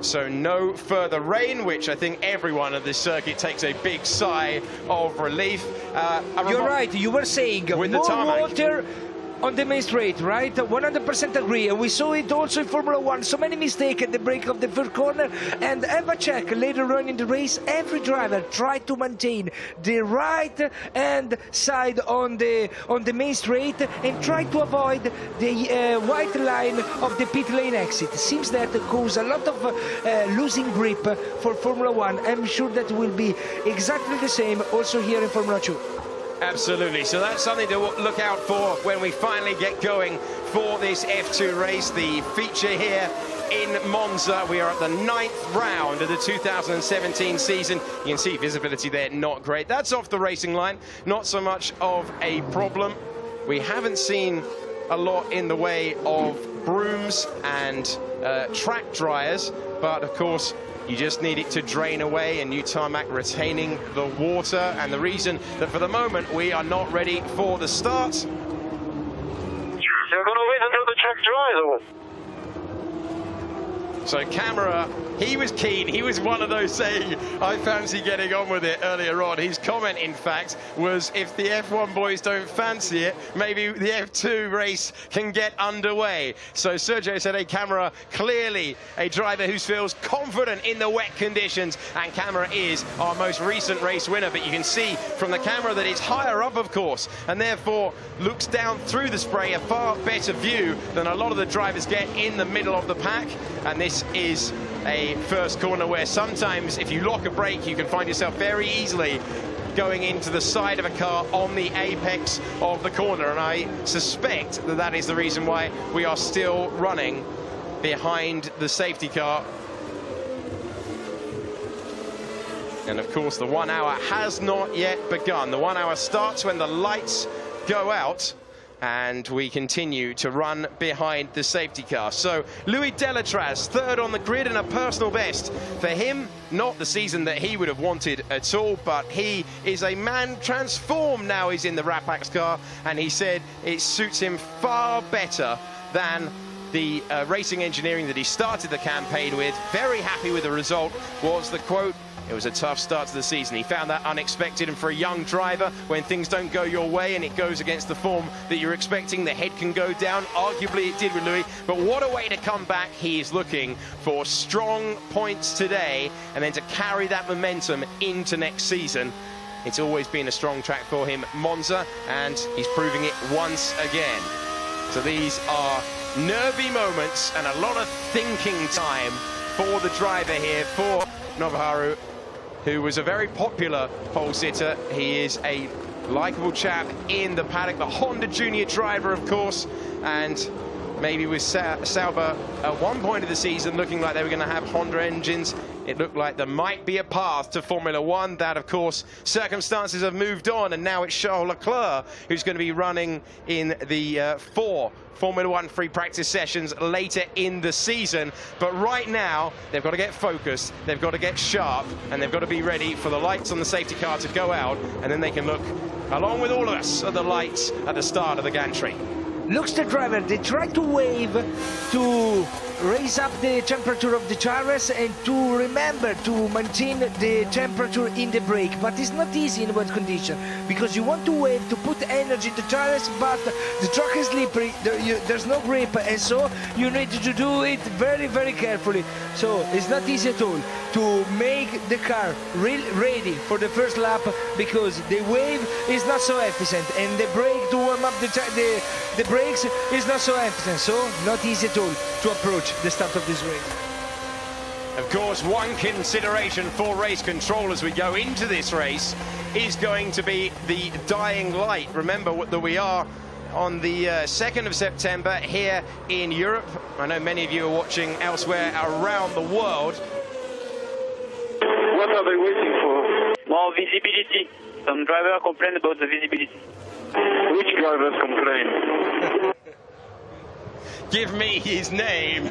So no further rain, which I think everyone at this circuit takes a big sigh of relief. You're right, you were saying with more the tarmac. water on the main straight, right? 100% agree. And we saw it also in Formula 1. So many mistakes at the break of the third corner. And have a check later on in the race. Every driver tried to maintain the right hand side on the main straight and tried to avoid the white line of the pit lane exit. Seems that caused a lot of losing grip for Formula 1. I'm sure that will be exactly the same also here in Formula 2. Absolutely, so that's something to look out for when we finally get going for this F2 race. The feature here in Monza. We are at the 9th round of the 2017 season. You can see visibility there, not great. That's off the racing line, not so much of a problem. We haven't seen a lot in the way of brooms and track dryers, but of course you just need it to drain away, and new tarmac retaining the water. And the reason that for the moment we are not ready for the start. So we're going to wait until the track dries, or what? So Camera, he was keen. He was one of those saying, I fancy getting on with it earlier on. His comment, in fact, was if the F1 boys don't fancy it, maybe the F2 race can get underway. So Sergio said, hey, Camera, clearly a driver who feels confident in the wet conditions. And Camera is our most recent race winner. But you can see from the camera that it's higher up, of course, and therefore looks down through the spray, a far better view than a lot of the drivers get in the middle of the pack. And this is a first corner where sometimes if you lock a brake you can find yourself very easily going into the side of a car on the apex of the corner, and I suspect that that is the reason why we are still running behind the safety car. And of course the 1 hour has not yet begun. The 1 hour starts when the lights go out, and we continue to run behind the safety car. So Louis Delatraz, third on the grid and a personal best. For him, not the season that he would have wanted at all, but he is a man transformed now he's in the Rapax car, and he said it suits him far better than the racing engineering that he started the campaign with. Very happy with the result was the quote. It was a tough start to the season. He found that unexpected, and for a young driver, when things don't go your way and it goes against the form that you're expecting, the head can go down. Arguably it did with Louis, but what a way to come back. He is looking for strong points today and then to carry that momentum into next season. It's always been a strong track for him, Monza, and he's proving it once again. So these are nervy moments and a lot of thinking time for the driver here, for Nobuharu, who was a very popular pole sitter. He is a likeable chap in the paddock, the Honda Junior driver, of course, and maybe with Sauber at one point of the season looking like they were going to have Honda engines. It looked like there might be a path to Formula 1. That, of course, circumstances have moved on, and now it's Charles Leclerc who's going to be running in the 4 Formula 1 free practice sessions later in the season. But right now, they've got to get focused, they've got to get sharp, and they've got to be ready for the lights on the safety car to go out, and then they can look, along with all of us, at the lights at the start of the gantry. Looks the driver, they try to wave to raise up the temperature of the tires and to remember to maintain the temperature in the brake, but it's not easy in wet condition because you want to wave to put energy in the tires, but the track is slippery, there's no grip, and so you need to do it very, very carefully. So it's not easy at all to make the car ready for the first lap because the wave is not so efficient and the brake to warm up the brakes is not so efficient, so not easy at all to approach the start of this race. Of course, one consideration for race control as we go into this race is going to be the dying light. Remember that we are on the 2nd of September here in Europe. I know many of you are watching elsewhere around the world. What are they waiting for? More visibility. Some drivers complain about the visibility. Which drivers complain? give me his name.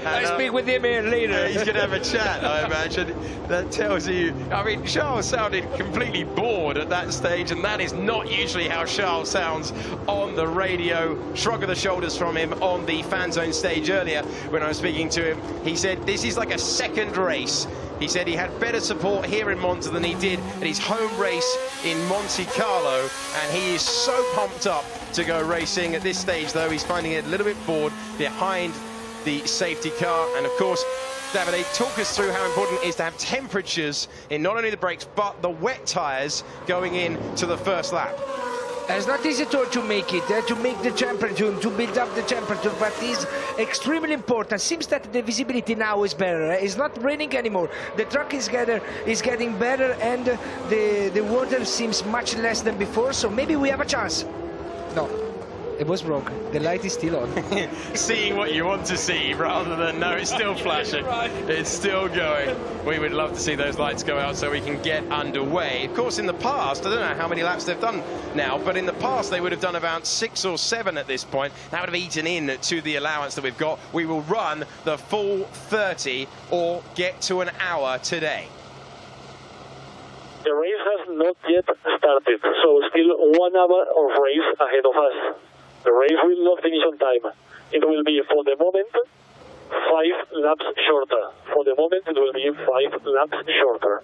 I speak with him later. He's going to have a chat, I imagine. That tells you... I mean, Charles sounded completely bored at that stage, and that is not usually how Charles sounds on the radio. Shrug of the shoulders from him on the fan zone stage earlier when I was speaking to him. He said this is like a second race. He said he had better support here in Monza than he did at his home race in Monte Carlo, and he is so pumped up to go racing. At this stage, though, he's finding it a little bit bored behind the safety car. And of course, Davide, talk us through how important it is to have temperatures in not only the brakes but the wet tyres going in to the first lap. It's not easy to make it, to make the temperature, to build up the temperature, but it's extremely important. Seems that the visibility now is better. It's not raining anymore. The track is getting better, and the water seems much less than before, so maybe we have a chance. No, it was broken. The light is still on. Seeing what you want to see rather than, no, it's still flashing. It's still going. We would love to see those lights go out so we can get underway. Of course, in the past, I don't know how many laps they've done now, but in the past they would have done about 6 or 7 at this point. That would have eaten in to the allowance that we've got. We will run the full 30 or get to an hour today. The race has not yet started, so still 1 hour of race ahead of us. The race will not finish on time. It will be, for the moment, 5 laps shorter. For the moment, it will be 5 laps shorter.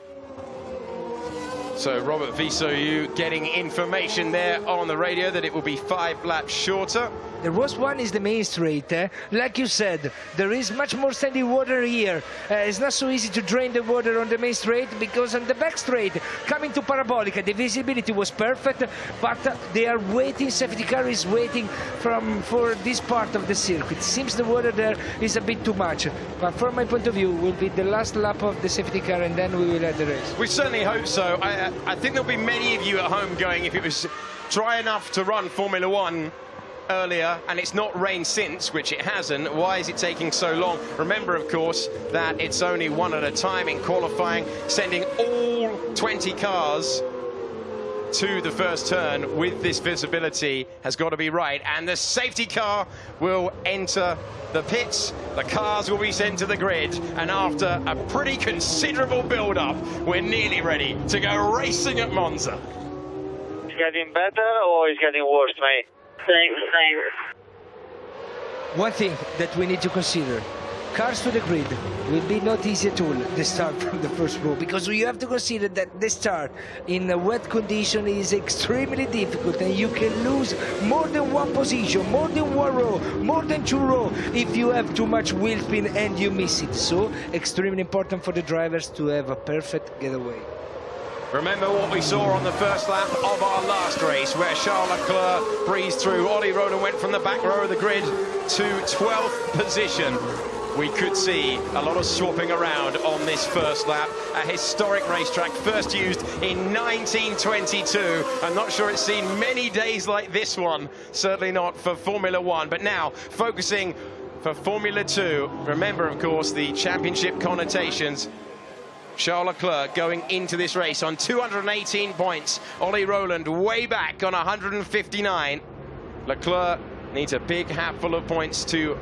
So Robert Visoyu getting information there on the radio that it will be 5 laps shorter. The worst one is the main straight. Like you said, there is much more standing water here. It's not so easy to drain the water on the main straight, because on the back straight, coming to Parabolica, the visibility was perfect, but they are waiting, safety car is waiting for this part of the circuit. Seems the water there is a bit too much, but from my point of view, will be the last lap of the safety car, and then we will have the race. We certainly hope so. I think there'll be many of you at home going, if it was dry enough to run Formula One earlier and it's not rained since, which it hasn't, why is it taking so long? Remember, of course, that it's only one at a time in qualifying. Sending all 20 cars to the first turn with this visibility has got to be right, and the safety car will enter the pits. The cars will be sent to the grid, and after a pretty considerable build-up, we're nearly ready to go racing at Monza. It's getting better or it's getting worse, mate? Same. One thing that we need to consider: cars to the grid will be not easy at all, the start from the first row, because you have to consider that the start in a wet condition is extremely difficult, and you can lose more than 1 position, more than 1 row, more than 2 rows if you have too much wheel spin and you miss it. So extremely important for the drivers to have a perfect getaway. Remember what we saw on the first lap of our last race, where Charles Leclerc breezed through. Ollie Rhoden went from the back row of the grid to 12th position. We could see a lot of swapping around on this first lap. A historic racetrack, first used in 1922. I'm not sure it's seen many days like this one, certainly not for Formula One. But now, focusing for Formula 2, remember, of course, the championship connotations. Charles Leclerc going into this race on 218 points. Ollie Rowland way back on 159. Leclerc needs a big hatful of points to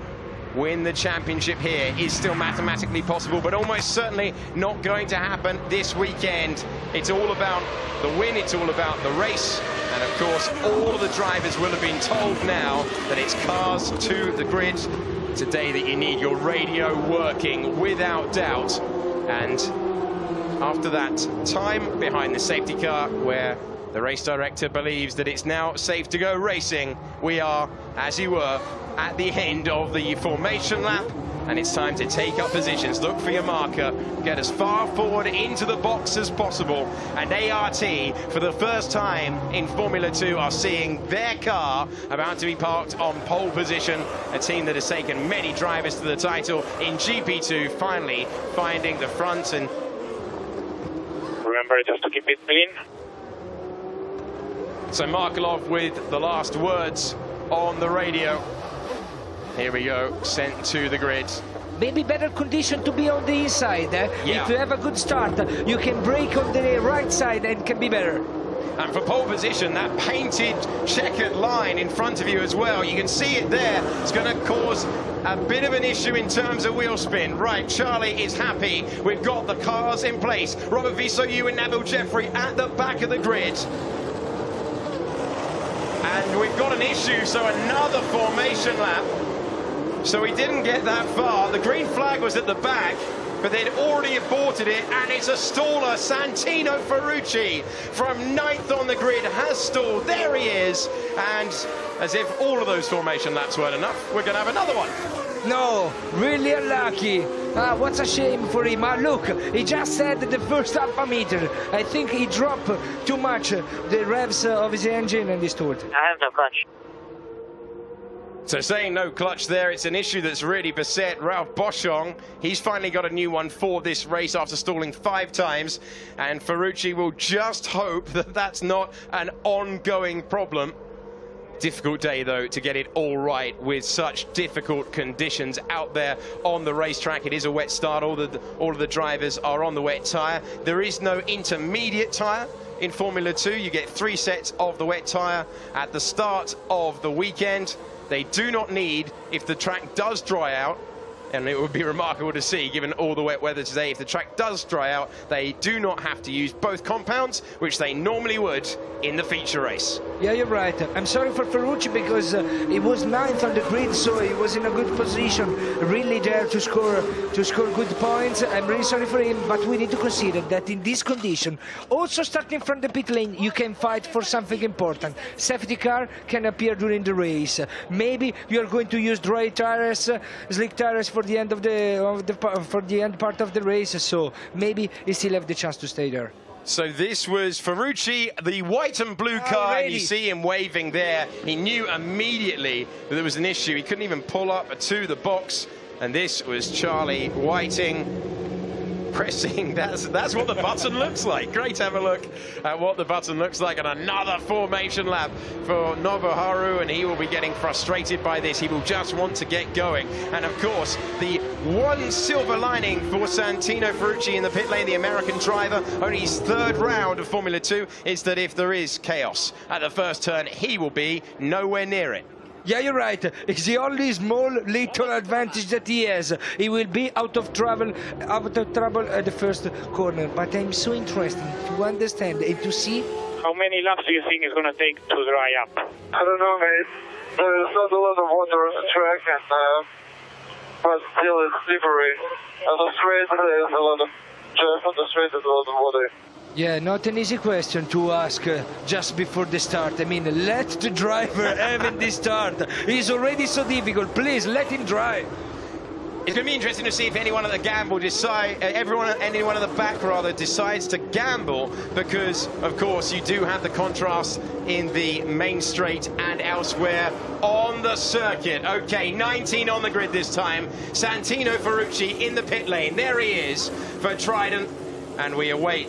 win the championship here. Is still mathematically possible, but almost certainly not going to happen this weekend. It's all about the win, it's all about the race, and of course all of the drivers will have been told now that it's cars to the grid today, that you need your radio working without doubt. And after that time behind the safety car, where the race director believes that it's now safe to go racing, we are, as you were, at the end of the formation lap, and it's time to take up positions. Look for your marker, get as far forward into the box as possible. And ART, for the first time in Formula 2, are seeing their car about to be parked on pole position. A team that has taken many drivers to the title in GP2, finally finding the front. And Remember just to keep it clean. so Markelov with the last words on the radio. Here we go, sent to the grid. Maybe better condition to be on the inside. Yeah. If you have a good start, you can brake on the right side and can be better. And for pole position, that painted checkered line in front of you as well, you can see it there. It's going to cause a bit of an issue in terms of wheel spin. Right, Charlie is happy. We've got the cars in place. Robert Visoyu and Nabil Jeffrey at the back of the grid. And we've got an issue, so another formation lap. So we didn't get that far. The green flag was at the back, but they'd already aborted it, and it's a staller. Santino Ferrucci from 9th on the grid has stalled. There he is, and as if all of those formation laps weren't enough, we're going to have another one. No, really unlucky. What's a shame for him. Look, he just had the first alpha meter. I think he dropped too much the revs of his engine and he stalled. I have no clutch. So saying no clutch there, it's an issue that's really beset Ralph Boschung. He's finally got a new one for this race after stalling 5 times, and Ferrucci will just hope that that's not an ongoing problem. Difficult day, though, to get it all right with such difficult conditions out there on the racetrack. It is a wet start. All of the drivers are on the wet tyre. There is no intermediate tyre in Formula 2. You get 3 sets of the wet tyre at the start of the weekend. They do not need, if the track does dry out, and it would be remarkable to see, given all the wet weather today, if the track does dry out, they do not have to use both compounds, which they normally would in the feature race. Yeah, you're right. I'm sorry for Ferrucci because he was 9th on the grid, so he was in a good position, really there to score good points. I'm really sorry for him, but we need to consider that in this condition, also starting from the pit lane, you can fight for something important. Safety car can appear during the race. Maybe you are going to use dry tires, slick tires for the end of the end part of the race, so maybe he still have the chance to stay there. So this was Ferrucci, the white and blue car, and you see him waving there. He knew immediately that there was an issue. He couldn't even pull up to the box, and this was Charlie Whiting pressing. That's what the button looks like. Great to have a look at what the button looks like. And another formation lap for Nobuharu, and he will be getting frustrated by this. He will just want to get going. And of course, the one silver lining for Santino Ferrucci in the pit lane, the American driver, only his 3rd round of Formula 2, is that if there is chaos at the first turn, he will be nowhere near it. Yeah, you're right. It's the only small little advantage that he has. He will be out of trouble at the first corner. But I'm so interested to understand and to see. How many laps do you think it's going to take to dry up? I don't know, mate. There's not a lot of water on the track, but still it's slippery. On the straight, there's a lot of water. Yeah, not an easy question to ask just before the start. I mean, let the driver have in the start. It's already so difficult. Please, let him drive. It's going to be interesting to see if anyone at the gamble anyone at the back rather decides to gamble, because of course you do have the contrast in the main straight and elsewhere on the circuit. Okay, 19 on the grid this time. Santino Ferrucci in the pit lane. There he is for Trident, and we await,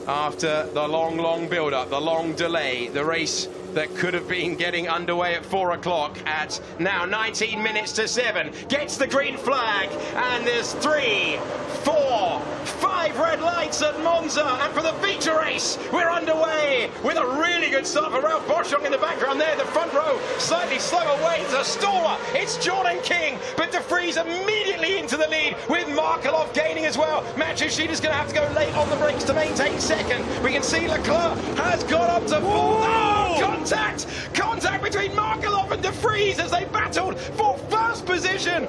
after the long build-up, the long delay, the race that could have been getting underway at 4 o'clock at now 19 minutes to 7. Gets the green flag, and there's 3, 4, 5 red lights at Monza, and for the feature race, we're underway with a really good start for Ralph Boschung in the background there. The front row slightly slower away. It's a staller. It's Jordan King, but De Vries immediately into the lead with Markelov gaining as well. Matsushita's going to have to go late on the brakes to maintain 2nd. We can see Leclerc has got up to 4th. Oh, contact between Markelov and De Vries as they battled for 1st position.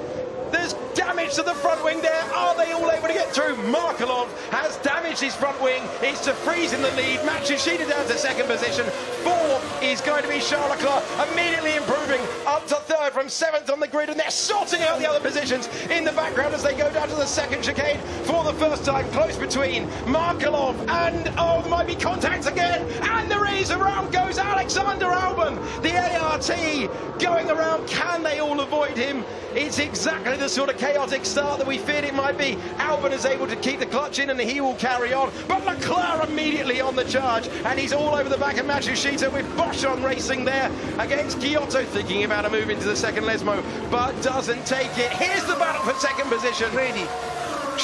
There's damage to the front wing there. Are they all able to get through? Markelov has damaged his front wing. It's De Vries in the lead. Matsushita down to 2nd position. 4th is going to be Charles Leclerc, immediately improving up to 3rd from 7th on the grid, and they're sorting out the other positions in the background as they go down to the 2nd chicane for the first time. Close between Markelov and, oh, there might be contacts again, and there is. Around goes Alexander Albon. The ART going around. Can they all avoid him? It's exactly the sort of chaotic start that we feared it might be. Albon is able to keep the clutch in, and he will carry on. But Leclerc immediately on the charge, and he's all over the back of Matsushita with Boschung racing there against Giotto, thinking about a move into the 2nd Lesmo, but doesn't take it. Here's the battle for 2nd position. Ready.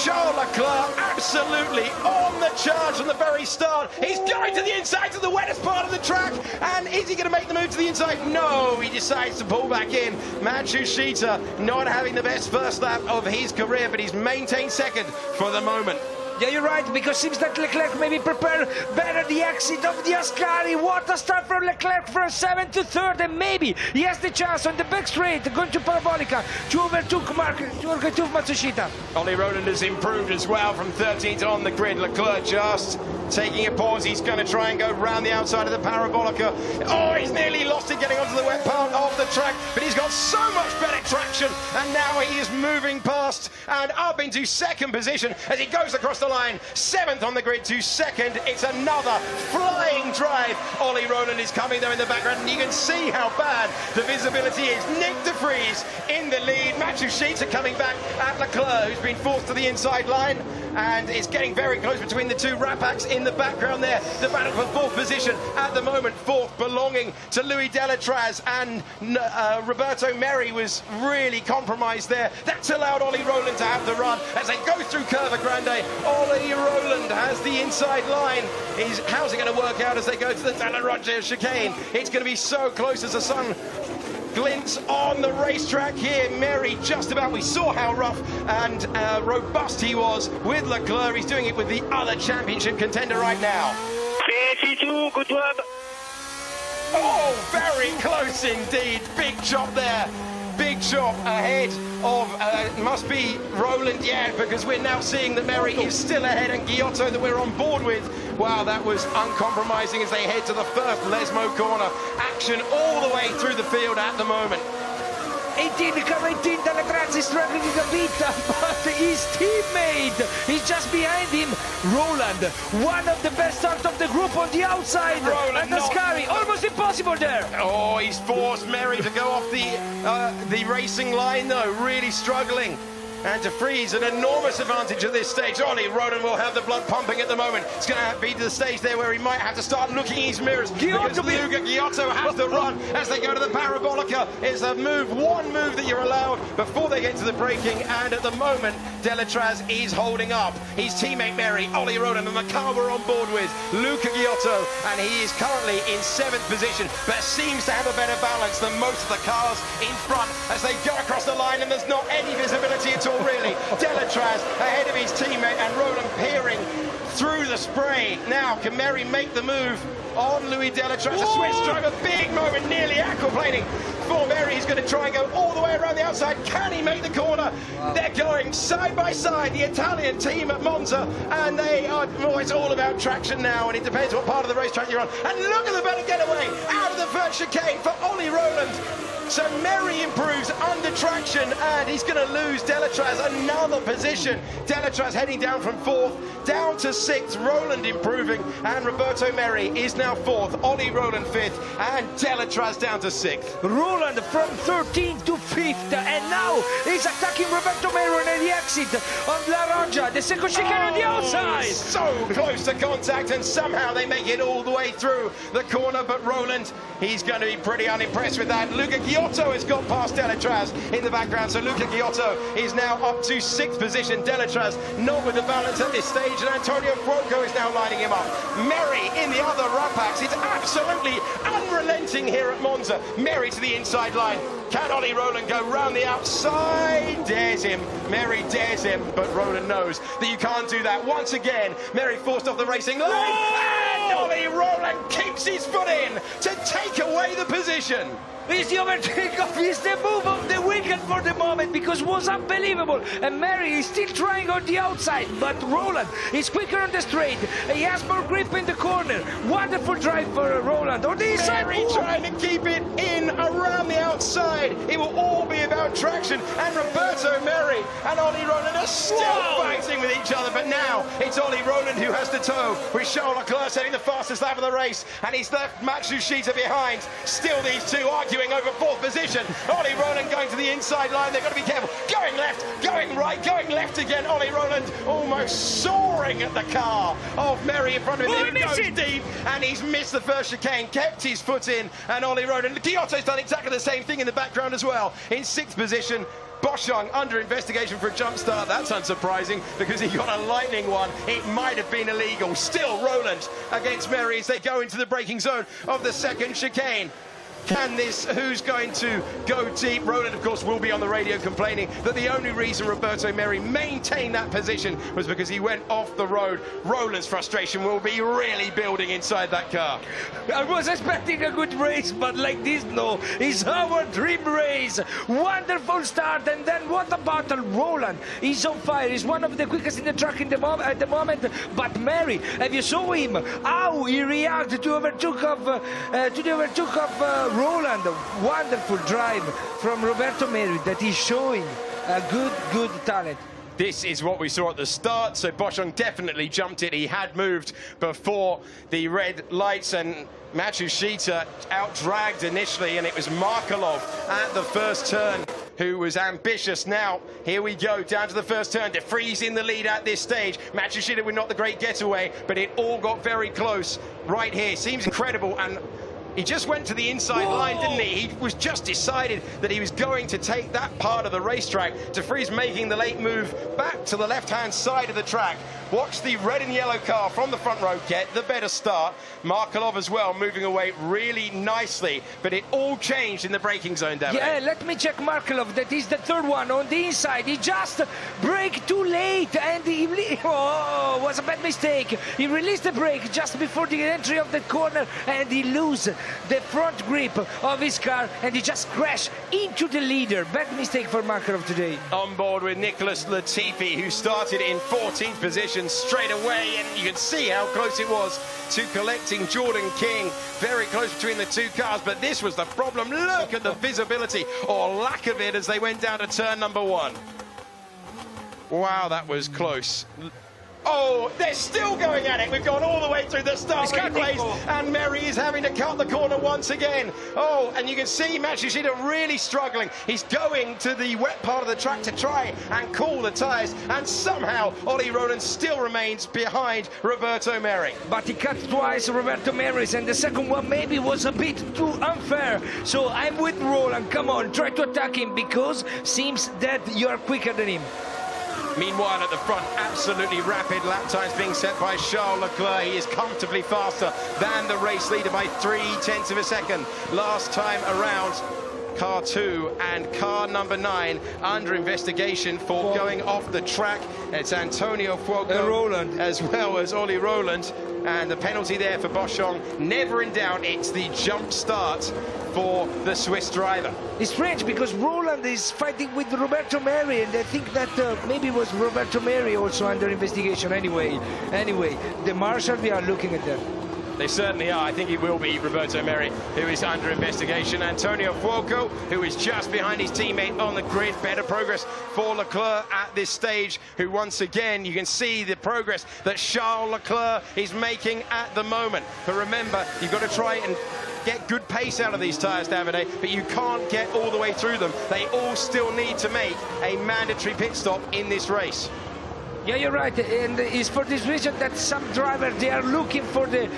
Charles Leclerc absolutely on the charge from the very start. He's going to the inside, to the wettest part of the track, and is he going to make the move to the inside? No, he decides to pull back in. Matsushita not having the best first lap of his career, but he's maintained second for the moment. Yeah, you're right, because seems that Leclerc maybe prepared better the exit of the Ascari. What a start from Leclerc from 7th to 3rd, and maybe he has the chance on the back straight, going to Parabolica, to overtook Matsushita. Ollie Rowland has improved as well from 13th on the grid. Leclerc just taking a pause. He's going to try and go round the outside of the Parabolica. Oh, he's nearly lost it getting onto the wet part of the track, but he's got so much better traction, and now he is moving past and up into second position as he goes across the line. 7th on the grid to second. It's another flying drive. Ollie Rowland is coming there in the background, and you can see how bad the visibility is. Nick de Vries in the lead. Matsushita coming back at Leclerc, who's been forced to the inside line, and it's getting very close between the two Rapaks in the background there. The battle for 4th position at the moment. 4th belonging to Louis Delatraz, and Roberto Merri was really compromised there. That's allowed Ollie Rowland to have the run as they go through Curva Grande. Ollie Rowland has the inside line. How's it going to work out as they go to the Della Roggia chicane? It's going to be so close as the sun glints on the racetrack here. Merri just about, we saw how rough and robust he was with Leclerc. He's doing it with the other championship contender right now. P2, good job. Oh, very close indeed. Big chop there. Big chop ahead of, must be Rowland, yeah, because we're now seeing that Merri is still ahead, and Giotto that we're on board with. Wow, that was uncompromising as they head to the first Lesmo corner. Action all the way through the field at the moment. 18, car 18, Delatraz is struggling a bit, but his teammate is just behind him. Rowland, one of the best starts of the group on the outside. Rowland, and Ascari, almost impossible there. Oh, he's forced Merri to go off the racing line though, really struggling. And de Vries, an enormous advantage at this stage. Ollie Rowland will have the blood pumping at the moment. It's going to be to the stage there where he might have to start looking in his mirrors, because Luca Giotto has the run as they go to the Parabolica. It's a move, one move that you're allowed before they get to the braking, and at the moment Delatraz is holding up his teammate Merri. Ollie Rowland and the car we're on board with, Luca Giotto, and he is currently in 7th position, but seems to have a better balance than most of the cars in front as they go across the line, and there's not any visibility at all. Really, Delatraz ahead of his teammate, and Rowland peering through the spray. Now, can Merri make the move on Louis Delatraz? A Swiss driver, big moment, nearly aquaplaning for Merri. He's going to try and go all the way around the outside. Can he make the corner? Wow. They're going side by side, the Italian team at Monza, and they are, well, it's all about traction now, and it depends what part of the racetrack you're on. And look at the better getaway out of the first chicane for Ollie Rowland. So Merri improves under traction, and he's going to lose Delatraz another position. Delatraz heading down from 4th down to 6th. Rowland improving, and Roberto Merri is now 4th. Ollie Rowland 5th, and Delatraz down to 6th. Rowland from 13th to 5th, and now he's attacking Roberto Merri at the exit of La Roggia. The second chicane on the outside. So close to contact, and somehow they make it all the way through the corner, but Rowland, he's going to be pretty unimpressed with that. Luca Giotto has got past Delatraz in the background, so Luca Giotto is now up to 6th position. Delatraz not with the balance at this stage, and Antonio Fuoco is now lining him up. Merri in the other Rapaks. It's absolutely unrelenting here at Monza. Merri to the inside line. Can Ollie Rowland go round the outside? Dares him. Merri dares him, but Rowland knows that you can't do that. Once again, Merri forced off the racing line, and Ollie Rowland keeps his foot in to take away the position. It's the overtake of, it's the move of the weekend for the moment, because it was unbelievable. And Merri is still trying on the outside, but Rowland is quicker on the straight. He has more grip in the corner. Wonderful drive for Rowland. On the inside, Merri trying to keep it in around the outside. It will all be about traction. And Roberto Merri and Ollie Rowland are still fighting with each other. But now it's Ollie Rowland who has the toe, with Charles Leclerc setting the fastest lap of the race. And he's left Matsushita behind. Still these two arguing over 4th position. Ollie Rowland going to the inside line. They've got to be careful. Going left, going right, going left again. Ollie Rowland almost soaring at the car of Merri in front of him. He goes deep, and he's missed the first chicane, kept his foot in, and Ollie Rowland. Giotto's done exactly the same thing in the background as well. In 6th position, Boschung under investigation for a jump start. That's unsurprising because he got a lightning one. It might have been illegal. Still Rowland against Merry as they go into the braking zone of the second chicane. Who's going to go deep? Rowland, of course, will be on the radio complaining that the only reason Roberto Merry maintained that position was because he went off the road. Rowland's frustration will be really building inside that car. I was expecting a good race, but like this, no. It's our dream race. Wonderful start, and then what a battle. Rowland is on fire. He's one of the quickest in the track at the moment. But Merry, have you saw him? How he reacted to the overtook of Rowland. Wonderful drive from Roberto Merry that is showing a good talent. This is what we saw at the start, so Boschung definitely jumped it. He had moved before the red lights, and Matsushita out-dragged initially, and it was Markelov at the first turn who was ambitious. Now, here we go, down to the first turn. De Vries in the lead at this stage. Matsushita with not the great getaway, but it all got very close right here. Seems incredible, and he just went to the inside line, didn't he? He was just decided that he was going to take that part of the racetrack. De Vries making the late move back to the left-hand side of the track. Watch the red and yellow car from the front row get the better start. Markelov as well, moving away really nicely. But it all changed in the braking zone, David. Yeah, let me check Markelov. That is the third one on the inside. He just braked too late, and was a bad mistake. He released the brake just before the entry of the corner, and he loses the front grip of his car, and he just crashed into the leader. Bad mistake for Markelov today. On board with Nicholas Latifi, who started in 14th position straight away, and you can see how close it was to collecting Jordan King. Very close between the two cars, but this was the problem. Look at the visibility, or lack of it, as they went down to turn number 1. Wow, that was close. Oh, they're still going at it. We've gone all the way through the start place, and Merry is having to cut the corner once again. Oh, and you can see Matsushita really struggling. He's going to the wet part of the track to try and cool the tyres, and somehow Ollie Rowland still remains behind Roberto Merry. But he cut twice Roberto Merry's, and the second one maybe was a bit too unfair. So I'm with Rowland. Come on, try to attack him, because seems that you are quicker than him. Meanwhile, at the front, absolutely rapid lap times being set by Charles Leclerc. He is comfortably faster than the race leader by 0.3 of a second. Last time around, car 2 and car number 9 under investigation for going off the track. It's Antonio Fuoco as well as Ollie Rowland. And the penalty there for Boschung, never in doubt, it's the jump start for the Swiss driver. It's strange because Rowland is fighting with Roberto Merry, and I think that maybe it was Roberto Merry also under investigation. Anyway, the marshal, we are looking at them. They certainly are. I think it will be Roberto Merry who is under investigation. Antonio Fuoco, who is just behind his teammate on the grid. Better progress for Leclerc at this stage, who once again, you can see the progress that Charles Leclerc is making at the moment. But remember, you've got to try and get good pace out of these tyres, Davide, but you can't get all the way through them. They all still need to make a mandatory pit stop in this race. Yeah, you're right, and it's for this reason that some drivers, they are looking for the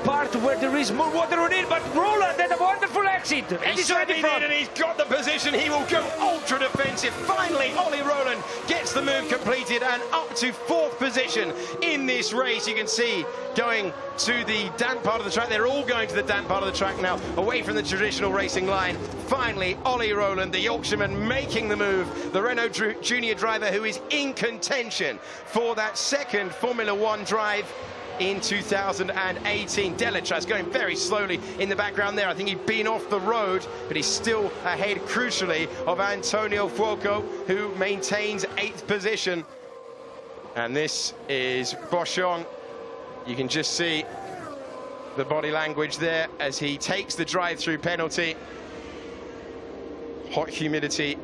part where there is more water on it, but Rowland had a wonderful exit. And he's already front. And he's got the position. He will go ultra defensive. Finally, Ollie Rowland gets the move completed and up to 4th position in this race. You can see going to the damp part of the track. They're all going to the damp part of the track now, away from the traditional racing line. Finally, Ollie Rowland, the Yorkshireman, making the move. The Renault Junior driver who is in contention for that second Formula One drive in 2018. Deletras going very slowly in the background there. I think he'd been off the road, but he's still ahead, crucially, of Antonio Fuoco, who maintains 8th position. And this is Boschung. You can just see the body language there as he takes the drive-through penalty. Hot humidity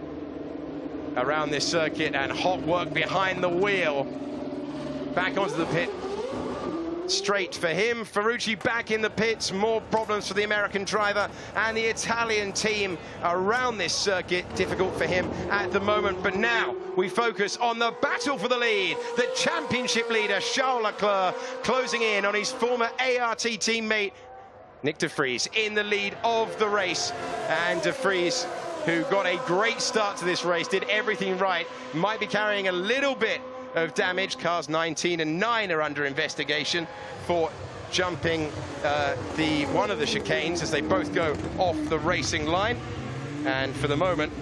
around this circuit and hot work behind the wheel. Back onto the pit straight for him. Ferrucci back in the pits. More problems for the American driver and the Italian team around this circuit. Difficult for him at the moment. But now we focus on the battle for the lead. The championship leader, Charles Leclerc, closing in on his former ART teammate, Nick De Vries, in the lead of the race. And De Vries, who got a great start to this race, did everything right, might be carrying a little bit of damage. Cars 19 and 9 are under investigation for jumping one of the chicanes as they both go off the racing line. And for the moment,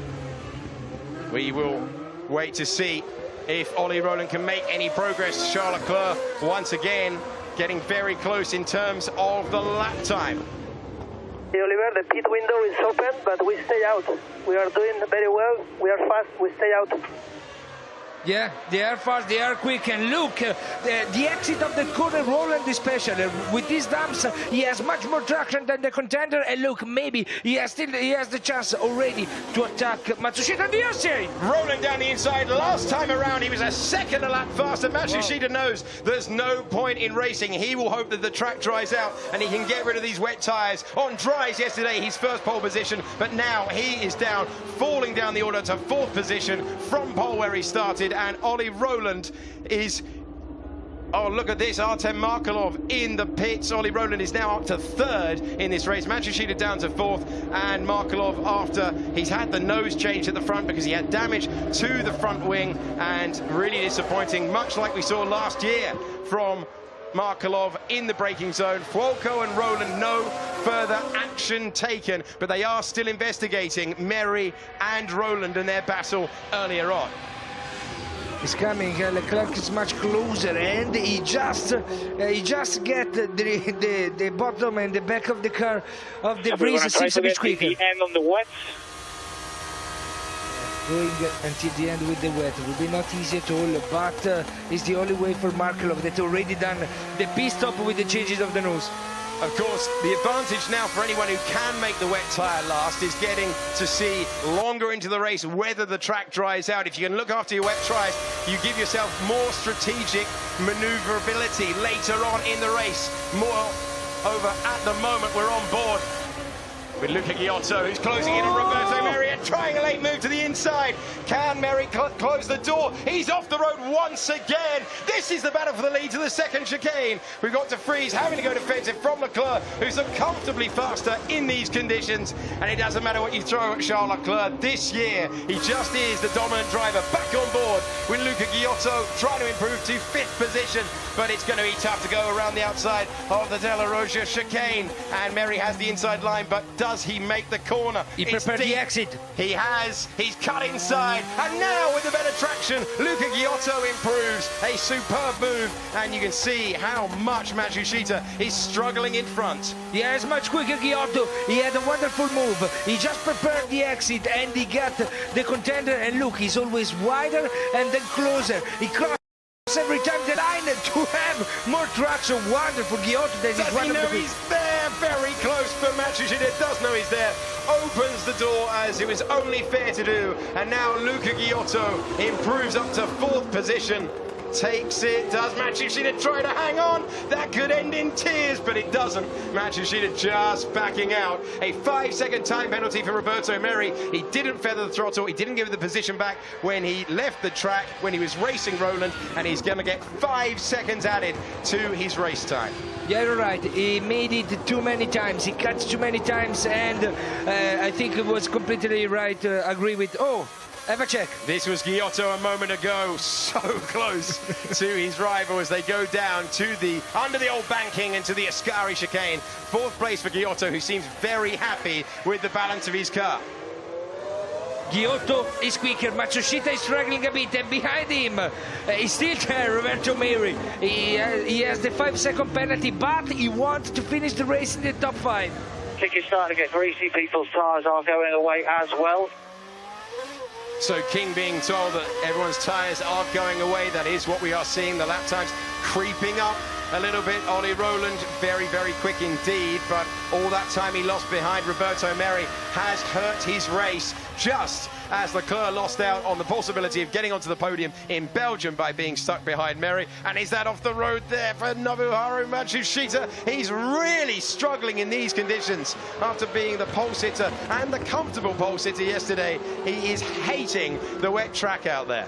we will wait to see if Ollie Rowland can make any progress. Charles Leclerc once again getting very close in terms of the lap time. Oliver, the pit window is open, but we stay out. We are doing very well. We are fast. We stay out. Yeah, they are fast, they are quick, and look, the exit of the corner, Rowland especially, with these dumps, he has much more traction than the contender, and look, maybe he has the chance already to attack Matsushita Diossi. Rowland down the inside, last time around he was a second a lap faster. Matsushita knows there's no point in racing. He will hope that the track dries out and he can get rid of these wet tyres. On dries yesterday, his first pole position, but now he is down, falling down the order to 4th position from pole where he started. And Ollie Rowland is, oh, look at this, Artem Markelov in the pits. Ollie Rowland is now up to 3rd in this race. Matsushita down to 4th, and Markelov, after he's had the nose changed at the front because he had damage to the front wing, and really disappointing, much like we saw last year from Markelov in the braking zone. Fuoco and Rowland, no further action taken, but they are still investigating Merry and Rowland and their battle earlier on. He's coming, Leclerc is much closer, and he just get the bottom and the back of the car of the breeze 6 minutes quicker. The end on the wet. Going until the end with the wet will be not easy at all, but it's the only way for Markelov that already done the pit stop with the changes of the nose. Of course, the advantage now for anyone who can make the wet tyre last is getting to see longer into the race whether the track dries out. If you can look after your wet tyres, you give yourself more strategic manoeuvrability later on in the race. Moreover, at the moment, we're on board with Luca Giotto, who's closing in on Roberto Merry, and trying a late move to the inside. Can Merry close the door? He's off the road once again. This is the battle for the lead to the 2nd chicane. We've got De Vries having to go defensive from Leclerc, who's comfortably faster in these conditions. And it doesn't matter what you throw at Charles Leclerc. This year, he just is the dominant driver. Back on board with Luca Giotto, trying to improve to 5th position. But it's going to be tough to go around the outside of the Della Roja chicane. And Merry has the inside line, but does he make the corner? He prepared the exit. He has. He's cut inside. And now with the better traction, Luca Giotto improves. A superb move. And you can see how much Matsushita is struggling in front. Yeah, it's much quicker, Giotto. He had a wonderful move. He just prepared the exit and he got the contender. And look, he's always wider and then closer. He crosses every time the line to have more traction. Wonderful, Giotto. Does he know he's there? Very close, but Matsushita does know he's there. Opens the door as it was only fair to do. And now Luca Giotto improves up to 4th position. Takes it. Does Matsushita try to hang on? That could end in tears, but it doesn't. Matsushita just backing out. A 5-second time penalty for Roberto Merry. He didn't feather the throttle. He didn't give the position back when he left the track, when he was racing Rowland, and he's going to get 5 seconds added to his race time. Yeah, you're right. He made it too many times. He cut too many times, and I think it was completely right. Agree with. Oh. Have a check. This was Giotto a moment ago, so close to his rival as they go down to the under the old banking into the Ascari chicane. 4th place for Giotto, who seems very happy with the balance of his car. Giotto is quicker, Matsushita is struggling a bit, and behind him is still there, Roberto Merry. He has the 5-second penalty, but he wants to finish the race in the top 5. I think it's starting to get greasy. People's tyres are going away as well. So King being told that everyone's tyres are going away. That is what we are seeing. The lap times creeping up a little bit. Ollie Rowland, very, very quick indeed. But all that time he lost behind Roberto Merry has hurt his race. Just as Leclerc lost out on the possibility of getting onto the podium in Belgium by being stuck behind Merry. And is that off the road there for Nobuharu Matsushita? He's really struggling in these conditions after being the pole sitter and the comfortable pole sitter yesterday. He is hating the wet track out there.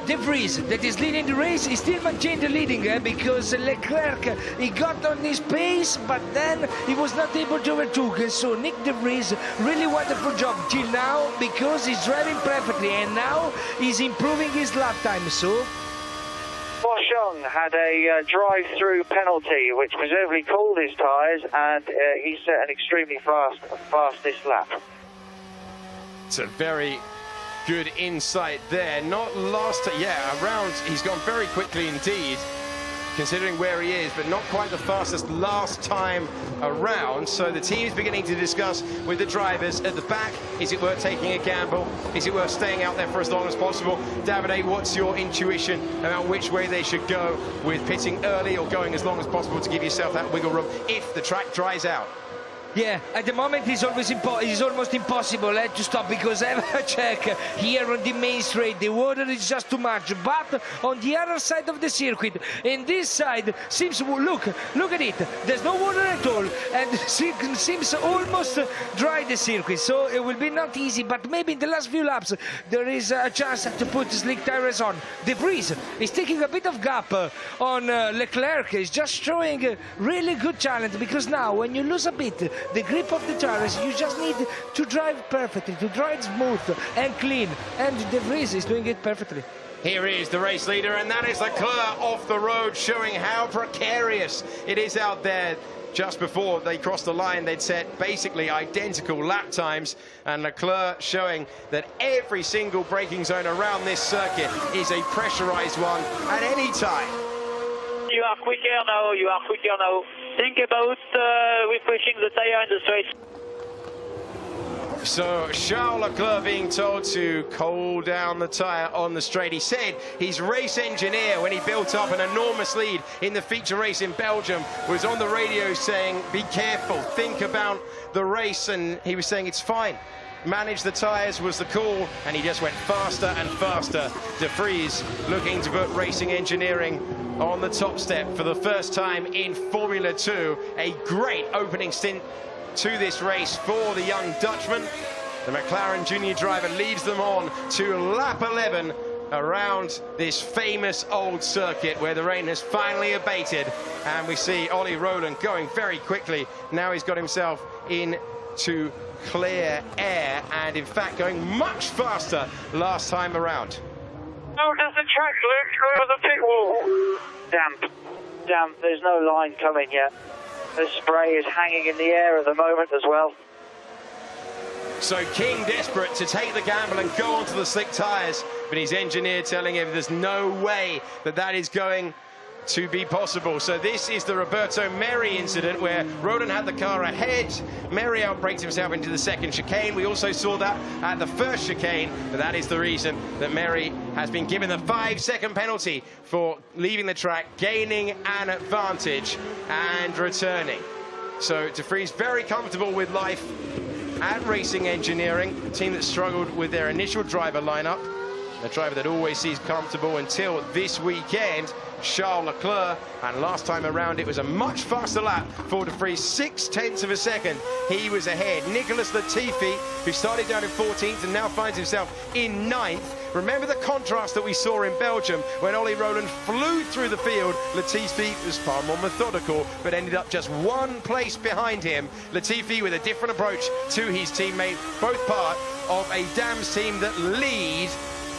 De Vries, that is leading the race, he still maintained the leading because Leclerc, he got on his pace, but then he was not able to overtake. So Nick De Vries, really wonderful job till now because he's driving perfectly and now he's improving his lap time. So Boschung had a drive-through penalty, which presumably cooled his tyres, and he set an extremely fastest lap. It's a very good insight there. Not last, around. He's gone very quickly indeed, considering where he is, but not quite the fastest last time around. So the team is beginning to discuss with the drivers at the back, is it worth taking a gamble? Is it worth staying out there for as long as possible? Davide, what's your intuition about which way they should go with pitting early or going as long as possible to give yourself that wiggle room if the track dries out? yeah, at the moment it's almost impossible to stop because I have a check here on the main straight. The water is just too much. But on the other side of the circuit, and this side seems, look at it. There's no water at all, and it seems almost dry the circuit. So it will be not easy. But maybe in the last few laps there is a chance to put slick tires on. De Vries is taking a bit of gap on Leclerc. He's just showing really good talent because now when you lose a bit the grip of the tires, you just need to drive perfectly, to drive smooth and clean, and De Vries is doing it perfectly. Here is the race leader, and that is Leclerc off the road, showing how precarious it is out there. Just before they crossed the line, they'd set basically identical lap times, and Leclerc showing that every single braking zone around this circuit is a pressurized one at any time. You are quicker now, Think about refreshing the tire in the straight. So Charles Leclerc being told to cool down the tyre on the straight. He said his race engineer, when he built up an enormous lead in the feature race in Belgium, was on the radio saying, be careful, think about the race, and he was saying it's fine. Manage the tyres was the call, and he just went faster and faster. De Vries looking to put racing engineering on the top step for the first time in Formula 2. A great opening stint to this race for the young Dutchman. The McLaren junior driver leads them on to lap 11 around this famous old circuit where the rain has finally abated, and we see Ollie Rowland going very quickly. Now he's got himself into clear air, and in fact going much faster last time around. How does the track look over the pit wall? Damp, there's no line coming yet. The spray is hanging in the air at the moment as well. So King desperate to take the gamble and go onto the slick tyres, but his engineer telling him there's no way that is going to be possible. So this is the Roberto Merri incident where Rowland had the car ahead. Merri outbraked himself into the second chicane. We also saw that at the first chicane, but that is the reason that Merri has been given the 5-second penalty for leaving the track, gaining an advantage and returning. So De Vries very comfortable with life at Racing Engineering, a team that struggled with their initial driver lineup, a driver that always seems comfortable until this weekend, Charles Leclerc, and last time around it was a much faster lap for De Vries, 0.6 of a second. He was ahead. Nicholas Latifi, who started down in 14th and now finds himself in 9th. Remember the contrast that we saw in Belgium when Ollie Rowland flew through the field. Latifi was far more methodical, but ended up just one place behind him. Latifi with a different approach to his teammate, both part of a Dams team that lead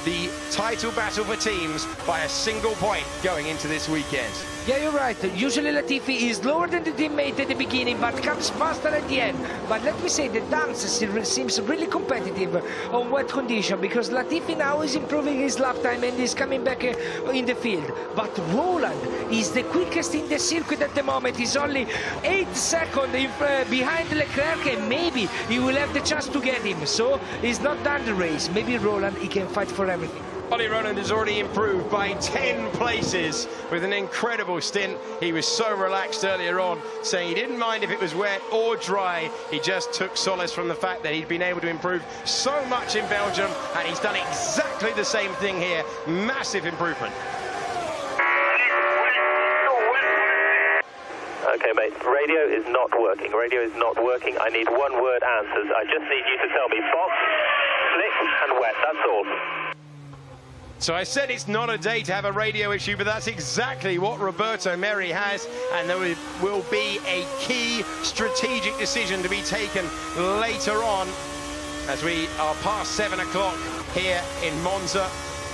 the title battle for teams by a single point going into this weekend. Yeah, you're right. Usually Latifi is lower than the teammate at the beginning, but comes faster at the end. But let me say, the Dams seems really competitive on wet condition because Latifi now is improving his lap time and is coming back in the field. But Rowland is the quickest in the circuit at the moment. He's only 8 seconds behind Leclerc, and maybe he will have the chance to get him. So he's not done the race. Maybe Rowland, he can fight for everything. Ollie Rowland has already improved by 10 places with an incredible stint. He was so relaxed earlier on, saying he didn't mind if it was wet or dry. He just took solace from the fact that he'd been able to improve so much in Belgium, and he's done exactly the same thing here. Massive improvement. Okay, mate, radio is not working. Radio is not working. I need one-word answers. I just need you to tell me box, slick, and wet. That's all. So I said it's not a day to have a radio issue, but that's exactly what Roberto Merhi has, and there will be a key strategic decision to be taken later on as we are past 7 o'clock here in Monza.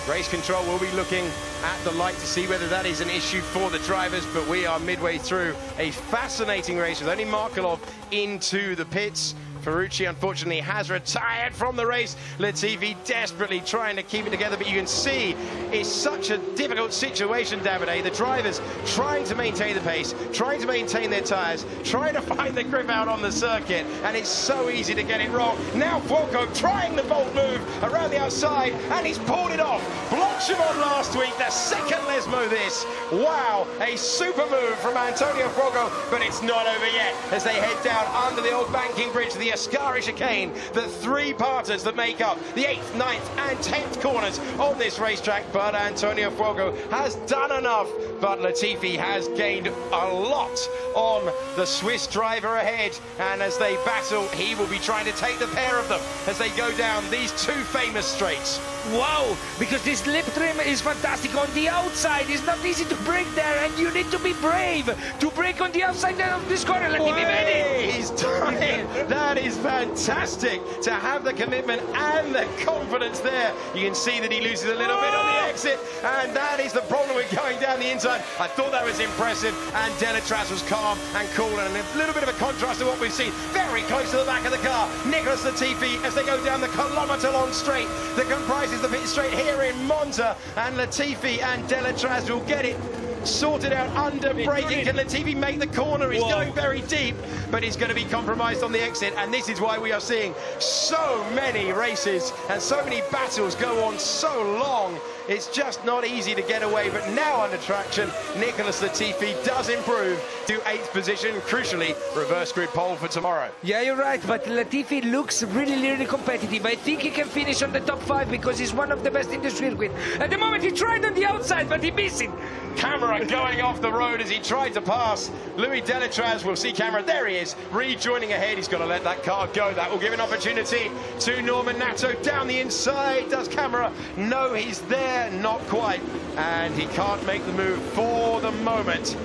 Race control will be looking at the light to see whether that is an issue for the drivers, but we are midway through a fascinating race with only Markelov into the pits. Ferrucci, unfortunately, has retired from the race. Latifi desperately trying to keep it together, but you can see it's such a difficult situation, Davide. The drivers trying to maintain the pace, trying to maintain their tyres, trying to find the grip out on the circuit, and it's so easy to get it wrong. Now Fuoco trying the bolt move around the outside, and he's pulled it off. Blanchimont last week, the second Lesmo this. Wow, a super move from Antonio Fuoco, but it's not over yet as they head down under the old banking bridge, the Ascari chicane, the three-parters that make up the 8th, 9th and 10th corners on this racetrack. But Antonio Fuoco has done enough, but Latifi has gained a lot on the Swiss driver ahead, and as they battle, he will be trying to take the pair of them as they go down these two famous straights. Wow, because this lip trim is fantastic. On the outside, it's not easy to brake there, and you need to be brave to brake on the outside of this corner. He's done it. That is fantastic to have the commitment and the confidence there. You can see that he loses a little bit on the exit, and that is the problem with going down the inside. I thought that was impressive, and Delatraz was calm and cool, and a little bit of a contrast to what we've seen. Very close to the back of the car. Nicholas Latifi as they go down the kilometre-long straight that comprises the pit straight here in Monza, and Latifi and Delatraz will get it sorted out under braking. Can Latifi make the corner? He's going very deep, but he's going to be compromised on the exit, and this is why we are seeing so many races and so many battles go on so long. It's just not easy to get away, but now under traction, Nicholas Latifi does improve to 8th position. Crucially, reverse grid pole for tomorrow. Yeah, you're right, but Latifi looks really competitive. I think he can finish on the top 5 because he's one of the best in the circuit. At the moment, he tried on the outside, but he missed it. Camera going off the road as he tried to pass Louis Delatraz. We'll see Camera. There he is, rejoining ahead. He's got to let that car go. That will give an opportunity to Norman Nato down the inside. Does Camera? No, he's there, not quite. And he can't make the move for the moment.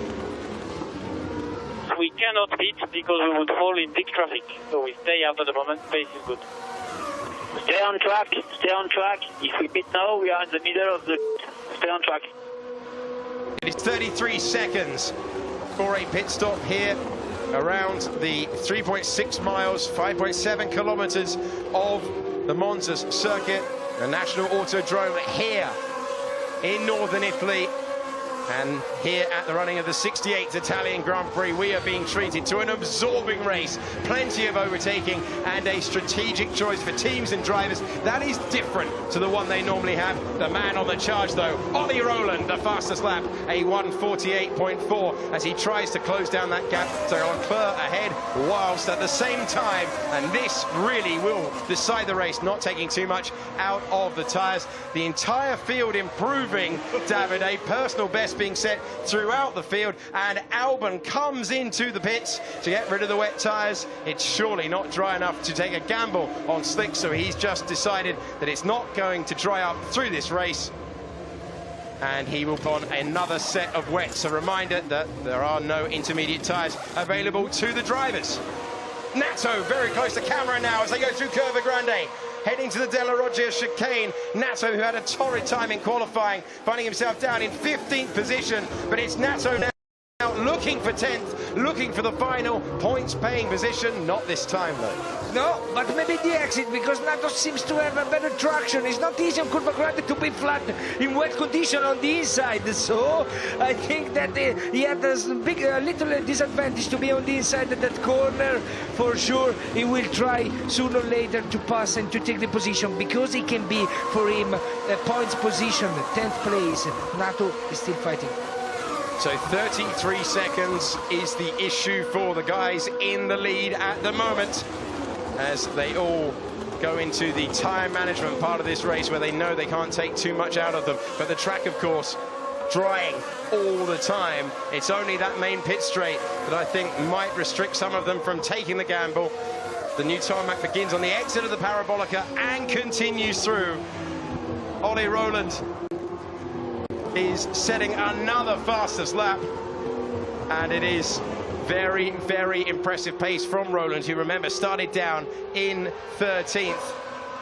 We cannot pit because we would fall in big traffic. So we stay out at the moment. Pace is good. Stay on track. Stay on track. If we pit now, we are in the middle of the... Stay on track. It is 33 seconds for a pit stop here around the 3.6 miles, 5.7 kilometers of the Monza circuit, the National Autodrome here in northern Italy. And here at the running of the 68th Italian Grand Prix, we are being treated to an absorbing race, plenty of overtaking, and a strategic choice for teams and drivers that is different to the one they normally have. The man on the charge, though, Ollie Rowland, the fastest lap, a 1:48.4, as he tries to close down that gap. So Leclerc ahead, whilst at the same time, and this really will decide the race, not taking too much out of the tyres. The entire field improving, David, a personal best being set throughout the field, and Albon comes into the pits to get rid of the wet tyres. It's surely not dry enough to take a gamble on slick, so he's just decided that it's not going to dry up through this race, and he will put on another set of wets. A reminder that there are no intermediate tyres available to the drivers. Nato very close to Camera now as they go through Curva Grande, heading to the Della Roggia chicane. Nato, who had a torrid time in qualifying, finding himself down in 15th position, but it's Nato now looking for 10th, looking for the final points-paying position. Not this time, though. No, but maybe the exit, because Nato seems to have a better traction. It's not easy on Curva Grande to be flat in wet condition on the inside, so I think that he had a little disadvantage to be on the inside of that corner. For sure, he will try sooner or later to pass and to take the position, because it can be for him a points position, 10th place. Nato is still fighting. So 33 seconds is the issue for the guys in the lead at the moment, as they all go into the tyre management part of this race, where they know they can't take too much out of them. But the track, of course, drying all the time. It's only that main pit straight that I think might restrict some of them from taking the gamble. The new tarmac begins on the exit of the Parabolica and continues through. Ollie Rowland is setting another fastest lap, and it is very, very impressive pace from Roland, who, remember, started down in 13th,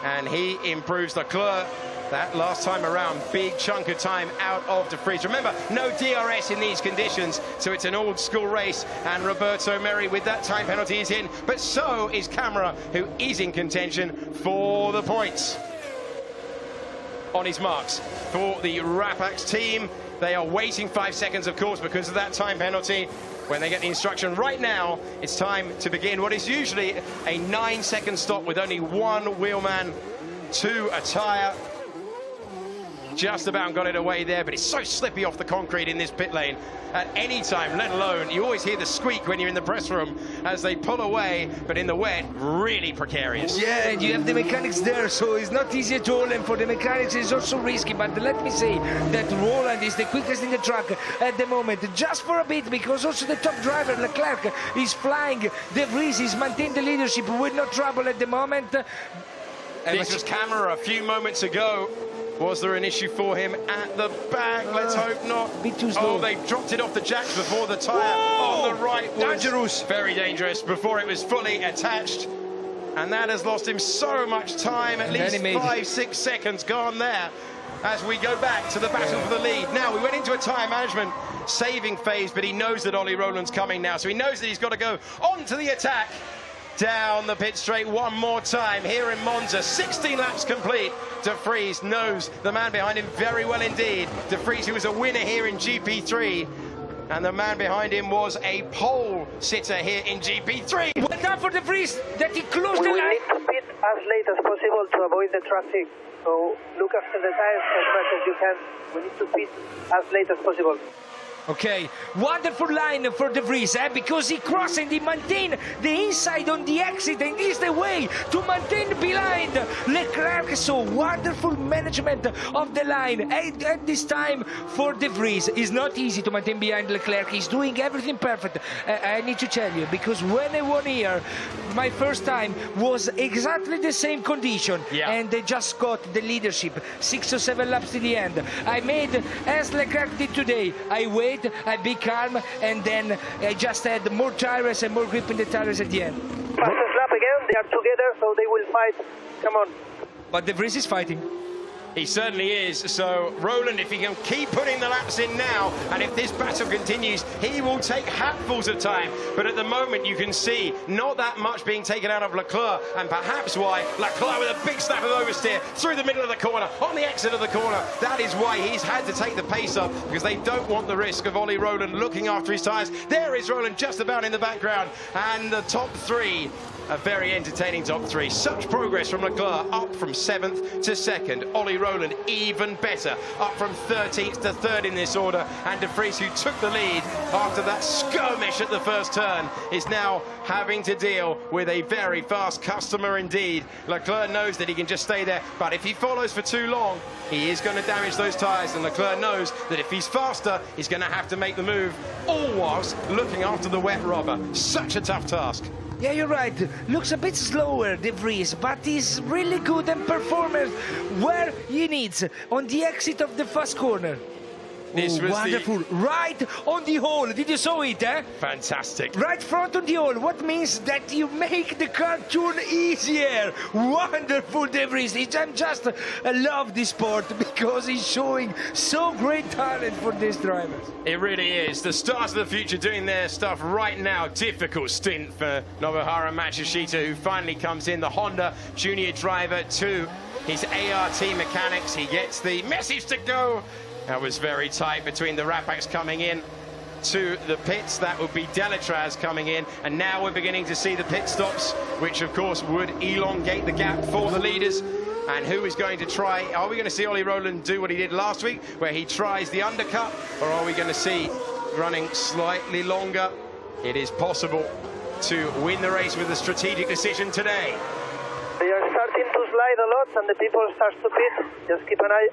and he improves Leclerc that last time around. Big chunk of time out of De Vries. Remember, no DRS in these conditions, so it's an old school race, and Roberto Merri with that time penalty is in, but so is Camara, who is in contention for the points. On his marks for the Rapax team, they are waiting 5 seconds, of course, because of that time penalty. When they get the instruction right now, it's time to begin what is usually a 9-second stop with only one wheelman to a tyre. Just about got it away there, but it's so slippy off the concrete in this pit lane at any time, let alone, you always hear the squeak when you're in the press room as they pull away, but in the wet, really precarious. Yeah, and you have the mechanics there, so it's not easy at all, and for the mechanics it's also risky, but let me say that Roland is the quickest in the track at the moment, just for a bit, because also the top driver, Leclerc, is flying. De Vries is maintaining the leadership with no trouble at the moment. This was Camara a few moments ago. Was there an issue for him at the back? Let's hope not. A bit too slow. Oh, they dropped it off the jacks before the tyre on the right was dangerous. Very dangerous before it was fully attached. And that has lost him so much time, at least 5-6 seconds gone there as we go back to the battle for the lead. Now, we went into a tyre management saving phase, but he knows that Ollie Roland's coming now, so he knows that he's got to go on to the attack. Down the pit straight one more time here in Monza. 16 laps complete. De Vries knows the man behind him very well indeed. De Vries, who was a winner here in GP3, and the man behind him was a pole sitter here in GP3. Well done for De Vries that he closed the We line. need to pit as late as possible to avoid the traffic. So look after the tires as much as you can. We need to pit as late as possible. Okay, wonderful line for De Vries, because he crossed and he maintained the inside on the exit, and this is the way to maintain behind Leclerc. So wonderful management of the line at this time for De Vries. It's not easy to maintain behind Leclerc. He's doing everything perfect. I need to tell you, because when I won here, my first time was exactly the same condition, and they just got the leadership 6 or 7 laps to the end. I made as Leclerc did today. I waited, I be calm, and then I just had more tires and more grip in the tires at the end. Fastest lap again, they are together, so they will fight. Come on. But De Vries is fighting. He certainly is. So Roland, if he can keep putting the laps in now, and if this battle continues, he will take hatfuls of time. But at the moment, you can see not that much being taken out of Leclerc, and perhaps why Leclerc with a big snap of oversteer through the middle of the corner, on the exit of the corner. That is why he's had to take the pace up, because they don't want the risk of Ollie Roland looking after his tyres. There is Roland just about in the background, and the top three. A very entertaining top three. Such progress from Leclerc, up from 7th to 2nd. Ollie Roland even better, up from 13th to 3rd in this order. And De Vries, who took the lead after that skirmish at the first turn, is now having to deal with a very fast customer indeed. Leclerc knows that he can just stay there, but if he follows for too long, he is going to damage those tyres, and Leclerc knows that if he's faster, he's going to have to make the move, all whilst looking after the wet rubber. Such a tough task. Yeah, you're right. Looks a bit slower, De Vries, but he's really good and performance where he needs, on the exit of the first corner. This was wonderful. Right on the hole. Did you saw it, eh? Fantastic. Right front on the hole. What means that you make the car turn easier. Wonderful, De Vries. I love this sport because he's showing so great talent for these drivers. It really is. The stars of the future doing their stuff right now. Difficult stint for Nobuharu Matsushita, who finally comes in, the Honda junior driver to his ART mechanics. He gets the message to go. That was very tight between the Rapax coming in to the pits. That would be Delatraz coming in, and now we're beginning to see the pit stops, which of course would elongate the gap for the leaders. And who is going to try? Are we going to see Ollie Roland do what he did last week, where he tries the undercut, or are we going to see running slightly longer? It is possible to win the race with a strategic decision today. They are starting to slide a lot, and the people start to pit. Just keep an eye.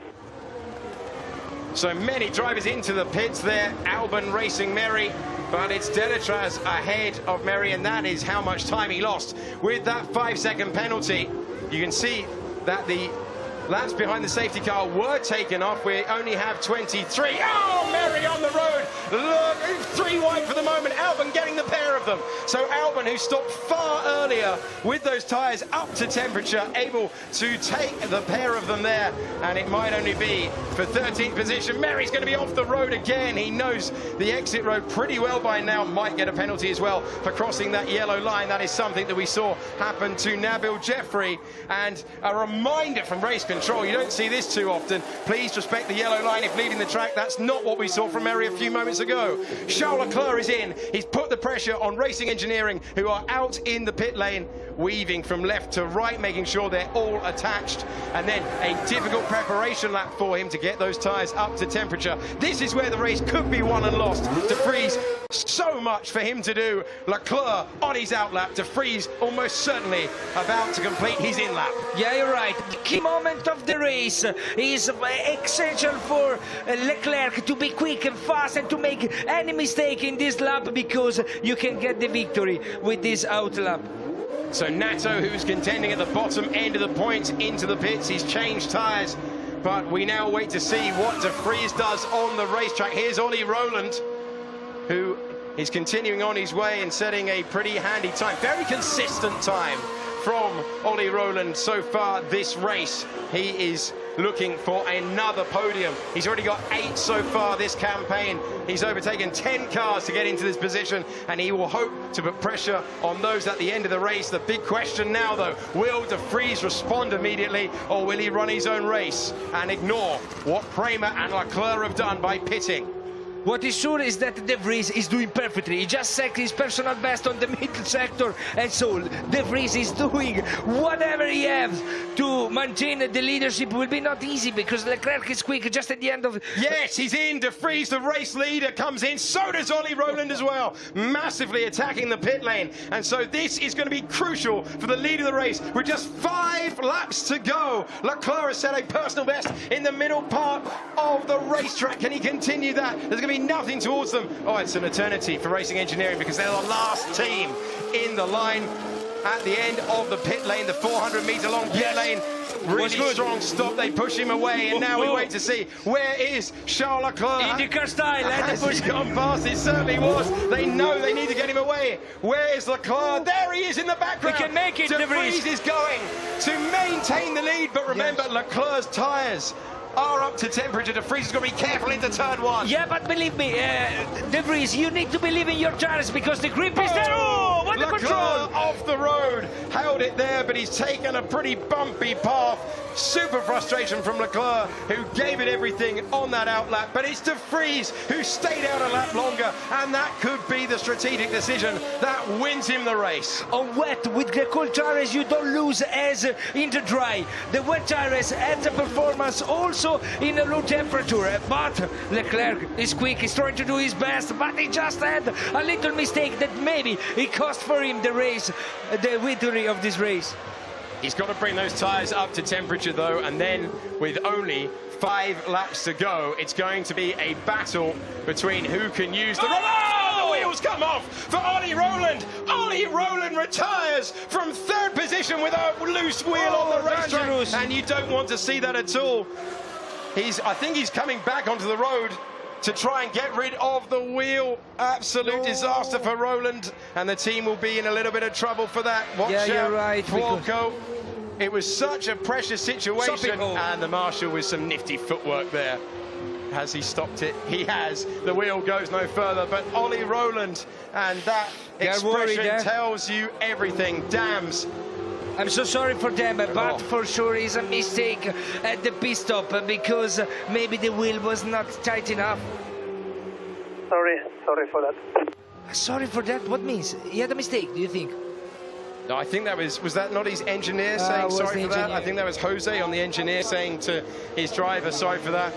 So many drivers into the pits there. Albon racing Merri, but it's Delatraz ahead of Merri, and that is how much time he lost with that 5-second penalty. You can see that the laps behind the safety car were taken off. We only have 23. Oh, Mary on the road. Look, 3 wide for the moment. Albon getting the pair of them. So Albon, who stopped far earlier with those tyres up to temperature, able to take the pair of them there. And it might only be for 13th position. Mary's going to be off the road again. He knows the exit road pretty well by now. Might get a penalty as well for crossing that yellow line. That is something that we saw happen to Nabil Jeffrey. And a reminder from race control, you don't see this too often. Please respect the yellow line if leaving the track. That's not what we saw from Mary a few moments ago. Charles Leclerc is in. He's put the pressure on Racing Engineering, who are out in the pit lane, weaving from left to right, making sure they're all attached. And then a difficult preparation lap for him to get those tyres up to temperature. This is where the race could be won and lost. De Vries, so much for him to do. Leclerc on his outlap. De Vries almost certainly about to complete his in-lap. Yeah, you're right. The key moment of the race is essential for Leclerc to be quick and fast and to make any mistake in this lap, because you can get the victory with this outlap. So Nato, who's contending at the bottom end of the points, into the pits. He's changed tyres, but we now wait to see what De Vries does on the racetrack. Here's Ollie Rowland, who is continuing on his way and setting a pretty handy time. Very consistent time from Ollie Rowland so far this race. He is looking for another podium. He's already got 8 so far this campaign. He's overtaken 10 cars to get into this position, and he will hope to put pressure on those at the end of the race. The big question now, though, will De Vries respond immediately, or will he run his own race and ignore what Prema and Leclerc have done by pitting? What is sure is that De Vries is doing perfectly. He just set his personal best on the middle sector, and so De Vries is doing whatever he has to maintain the leadership. Will be not easy because Leclerc is quick just at the end of... Yes, he's in. De Vries, the race leader, comes in. So does Ollie Rowland as well, massively attacking the pit lane. And so this is going to be crucial for the lead of the race with just 5 laps to go. Leclerc has set a personal best in the middle part of the racetrack. Can he continue that? There's going to be nothing towards them. Oh, it's an eternity for Racing Engineering because they're the last team in the line at the end of the pit lane, the 400-meter long pit lane. Really strong stop. They push him away, and now we wait to see where is Charles Leclerc. IndyCar style. Has he gone past? It certainly was. They know they need to get him away. Where is Leclerc? There he is in the background. He can make it. De Vries is going to maintain the lead, but remember, Leclerc's tyres are up to temperature. De Vries has got to be careful into turn 1. Yeah, but believe me, De Vries, you need to believe in your tires because the grip is there. Oh, what the control! Off the road, held it there, but he's taken a pretty bumpy path. Super frustration from Leclerc, who gave it everything on that outlap. But it's De Vries who stayed out a lap longer, and that could be the strategic decision that wins him the race. On wet, with the cold tires, you don't lose as in the dry. The wet tires add the performance also in a low temperature. But Leclerc is quick, he's trying to do his best, but he just had a little mistake that maybe it cost for him the race, the victory of this race. He's got to bring those tyres up to temperature, though, and then with only 5 laps to go, it's going to be a battle between who can use the... Oh, the wheels come off for Ollie Rowland. Ollie Rowland retires from 3rd position with a loose wheel on the racetrack, and you don't want to see that at all. I think he's coming back onto the road to try and get rid of the wheel. Absolute disaster for Rowland, and the team will be in a little bit of trouble for that. Watch out, you're right, Florco. It was such a pressure situation, and the marshal with some nifty footwork there. Has he stopped it? He has. The wheel goes no further, but Ollie Rowland, and that expression tells you everything. Dams. I'm so sorry for them, but for sure it's a mistake at the pit stop because maybe the wheel was not tight enough. Sorry for that. Sorry for that? What means? He had a mistake, do you think? No, I think that was that not his engineer saying sorry for that? I think that was Jose on the engineer saying to his driver sorry for that.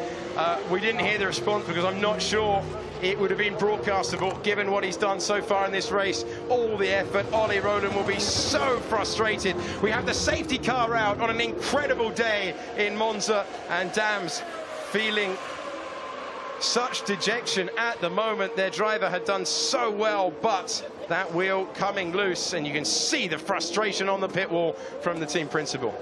We didn't hear the response because I'm not sure it would have been broadcastable given what he's done so far in this race. All the effort. Ollie Rowland will be so frustrated. We have the safety car out on an incredible day in Monza, and Dams feeling such dejection at the moment. Their driver had done so well, but that wheel coming loose, and you can see the frustration on the pit wall from the team principal.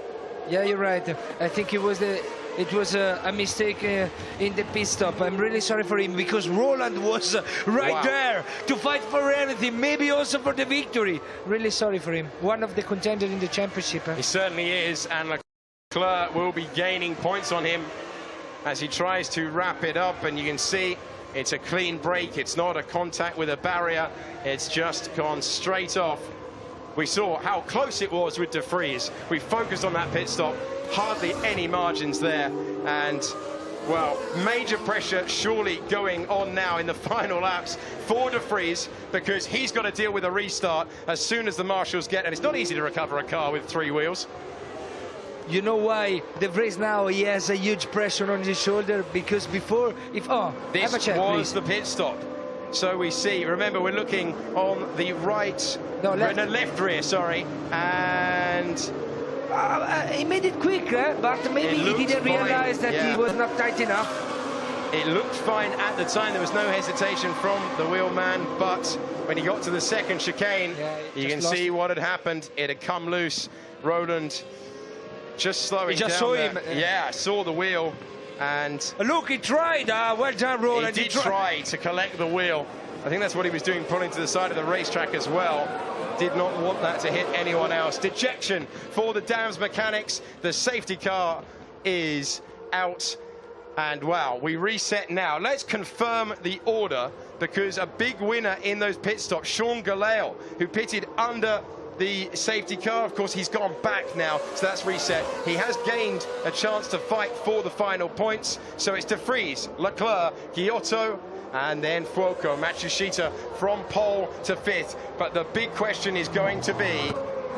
Yeah, you're right. I think it was a mistake in the pit stop. I'm really sorry for him because Roland was right there to fight for everything, maybe also for the victory. Really sorry for him. One of the contenders in the championship. He certainly is, and Leclerc will be gaining points on him as he tries to wrap it up, and you can see it's a clean break. It's not a contact with a barrier. It's just gone straight off. We saw how close it was with De Vries. We focused on that pit stop. Hardly any margins there. And, well, major pressure surely going on now in the final laps for De Vries because he's got to deal with a restart as soon as the marshals get. And it's not easy to recover a car with 3 wheels. You know why De Vries now he has a huge pressure on his shoulder? Because before, if this have a check, was please. the pit stop. So we see. Remember, we're looking on the right, left rear, sorry, and he made it quick, but maybe he didn't realize that he was not tight enough. It looked fine at the time. There was no hesitation from the wheelman, but when he got to the second chicane, you can see what had happened. It had come loose. Roland just slowing down. Saw him. Yeah, saw the wheel. And look, he tried. Well done, Roland. He did try to collect the wheel. I think that's what he was doing, pulling to the side of the racetrack as well. Did not want that to hit anyone else. Dejection for the Dams mechanics. The safety car is out. And wow, we reset now. Let's confirm the order because a big winner in those pit stops, Sean Galale, who pitted under the safety car. Of course, he's gone back now, so that's reset. He has gained a chance to fight for the final points. So it's De Vries, Leclerc, Giotto, and then Fuoco, Matsushita from pole to 5th. But the big question is going to be,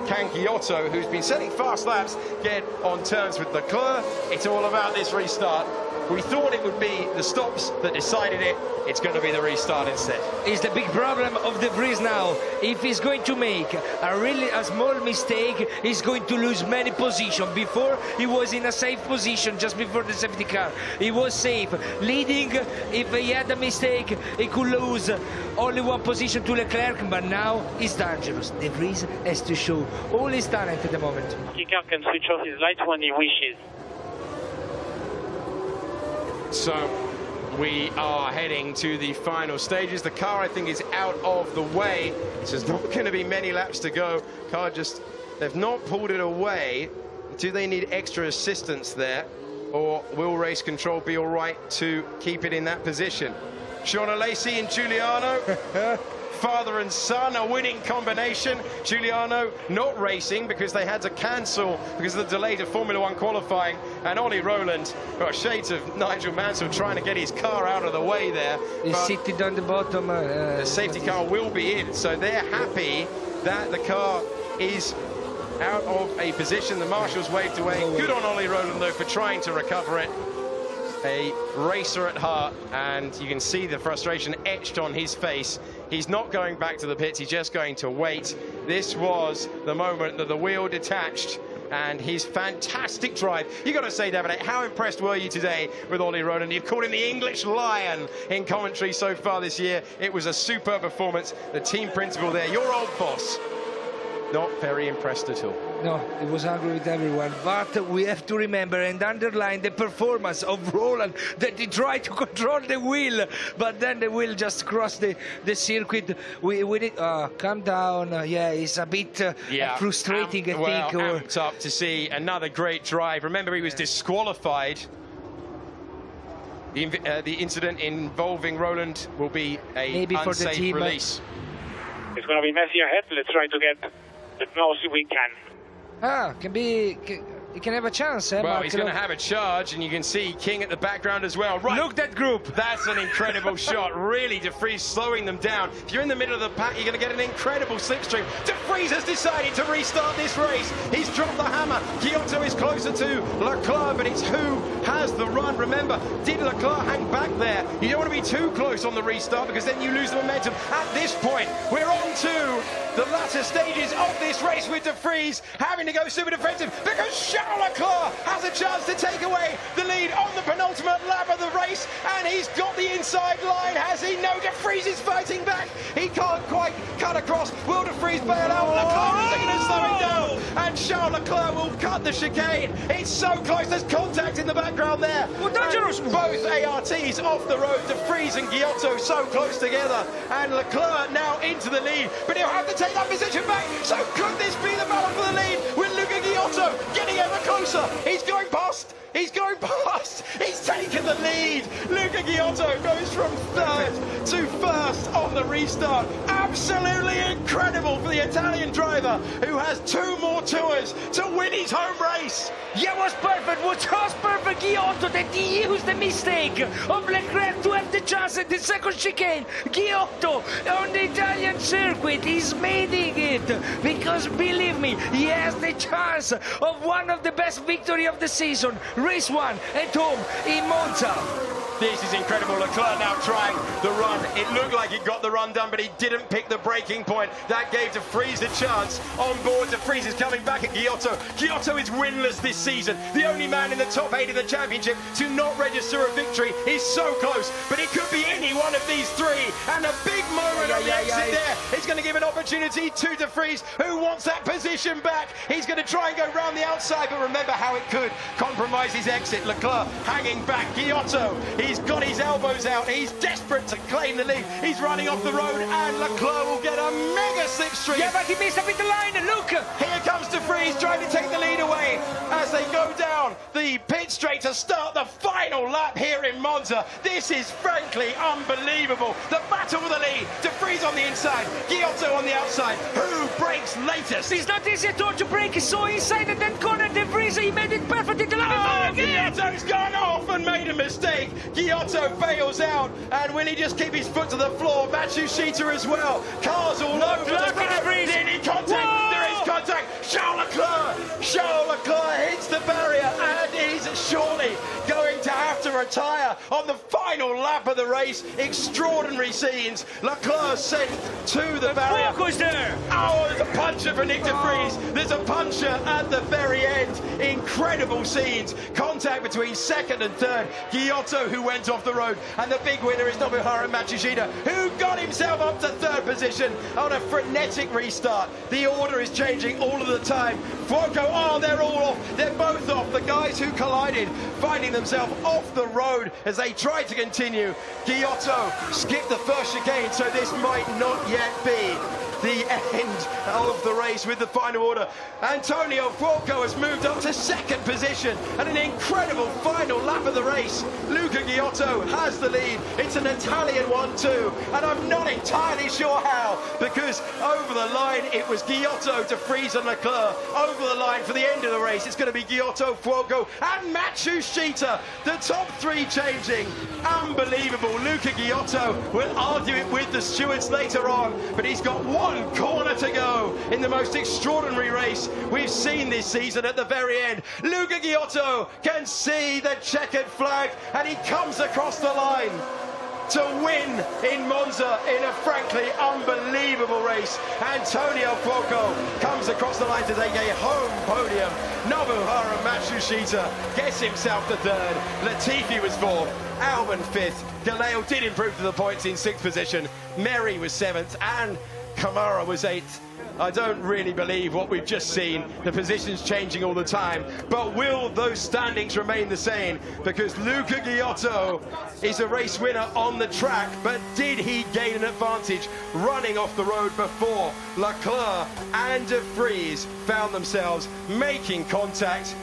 can Giotto, who's been setting fast laps, get on terms with Leclerc? It's all about this restart. We thought it would be the stops that decided it. It's going to be the restart instead. It's the big problem of De Vries now. If he's going to make a small mistake, he's going to lose many positions. Before, he was in a safe position just before the safety car. He was safe, leading. If he had a mistake, he could lose only 1 position to Leclerc, but now it's dangerous. De Vries has to show all his talent at the moment. The car can switch off his lights when he wishes. So we are heading to the final stages. The car, I think, is out of the way. So there's not going to be many laps to go. Car just, they've not pulled it away. Do they need extra assistance there? Or will race control be all right to keep it in that position? Shauna Lacey and Giuliano. Father and son, a winning combination. Giuliano not racing because they had to cancel because of the delay to Formula 1 qualifying. And Ollie Rowland, well, shades of Nigel Mansell trying to get his car out of the way there. He's sitting on the bottom. The safety car will be in, so they're happy that the car is out of a position. The marshals waved away. Good on Ollie Rowland, though, for trying to recover it. A racer at heart, and you can see the frustration etched on his face. He's not going back to the pits, he's just going to wait. This was the moment that the wheel detached, and his fantastic drive. You got to say, Davide, how impressed were you today with Ollie Rowland? You've called him the English Lion in commentary so far this year. It was a superb performance. The team principal there, your old boss, not very impressed at all. No, he was angry with everyone. But we have to remember and underline the performance of Roland, that he tried to control the wheel, but then the wheel just crossed the circuit. We need, calm down. Yeah, it's a bit frustrating, I think. Amped up to see another great drive. Remember, he was disqualified. The incident involving Roland will be a unsafe release. It's going to be messy ahead. Let's try to get the most we can. He can have a chance, Well, Mark. he's going to have a charge, and you can see King at the background as well. Right. Look, that group. That's an incredible shot. Really, De Vries slowing them down. If you're in the middle of the pack, you're going to get an incredible slipstream. De Vries has decided to restart this race. He's dropped the hammer. Giotto is closer to Leclerc, but it's who has the run. Remember, did Leclerc hang back there? You don't want to be too close on the restart because then you lose the momentum. At this point, we're on to the latter stages of this race with De Vries having to go super defensive because Charles Leclerc has a chance to take away the lead on the penultimate lap of the race, and he's got the inside line, has he? No, De Vries is fighting back. He can't quite cut across. Will De Vries bail out? Leclerc is going to slow him down. and Charles Leclerc will cut the chicane. It's so close, there's contact in the background there. Well, dangerous. And both ARTs off the road, De Vries and Giotto so close together, and Leclerc now into the lead, but he'll have to take that position back. So could this be the battle for the lead with Luca Giotto getting ever closer? He's going past. He's going past. He's taken the lead. Luca Giotto goes from third to first on the restart. Absolutely incredible for the Italian driver who has 2 more tours to win his home race. Yeah, was perfect. Was perfect. Giotto that he used the mistake of Leclerc to have the chance at the second chicane. Giotto on the Italian circuit is making it because believe me, he has the chance of one of the best victory of the season. Race 1 at home in Monza. This is incredible. Leclerc now trying the run. It looked like he got the run done, but he didn't pick the braking point. That gave De Vries a chance. On board, De Vries is coming back at Giotto. Giotto is winless this season. The only man in the top 8 of the championship to not register a victory. He's so close, but it could be any one of these 3. And a big moment on the exit there. It's going to give an opportunity to De Vries, who wants that position back. He's going to try and go round the outside, but remember how it could compromise his exit. Leclerc hanging back. Giotto, he's got his elbows out. He's desperate to claim the lead. He's running off the road, and Leclerc will get a mega slipstream. Yeah, but he missed a bit the line. Look! Here comes De Vries trying to take the lead away as they go down the pit straight to start the final lap here in Monza. This is frankly unbelievable. The battle for the lead. De Vries on the inside, Giotto on the outside. Who breaks latest? It's not easy at all to break. He's so inside and then corner. De Vries, he made it perfect in the line. Giotto's gone off and made a mistake. Giotto fails out, and will he just keep his foot to the floor? Matsushita as well. Cars all over the road. Any contact? Whoa! There is contact. Charles Leclerc. Charles Leclerc hits the barrier, and he's surely going to have to retire on the final lap of the race. Extraordinary scenes. Leclerc sent to the barrier. Focus there. Oh, there's a puncher for Nick De Vries. There's a puncher at the very end. Incredible scenes. Contact between second and third. Giotto, who went off the road, and the big winner is Nobuharu Matsushita, who got himself up to third position on a frenetic restart. The order is changing all of the time. Fuoco, oh, they're all off. They're both off. The guys who collided finding themselves off the road as they try to continue. Giotto skipped the first chicane, so this might not yet be the end of the race with the final order. Antonio Fuoco has moved up to second position and an incredible final lap of the race. Luca Giotto has the lead. It's an Italian 1-2, and I'm not entirely sure how, because over the line it was Giotto, De Vries and Leclerc. Over the line for the end of the race, it's going to be Giotto, Fuoco and Matsushita. The top 3 changing. Unbelievable. Luca Giotto will argue it with the stewards later on, but he's got one corner to go in the most extraordinary race we've seen this season at the very end. Luca Giotto can see the checkered flag, and he comes across the line to win in Monza in a frankly unbelievable race. Antonio Fuoco comes across the line to take a home podium. Nobuharu Matsushita gets himself to third. Latifi was fourth. Albon fifth. Galeo did improve to the points in sixth position. Merry was seventh, and Kamara was 8th. I don't really believe what we've just seen. The position's changing all the time. But will those standings remain the same? Because Luca Giotto is a race winner on the track, but did he gain an advantage running off the road before Leclerc and De Vries found themselves making contact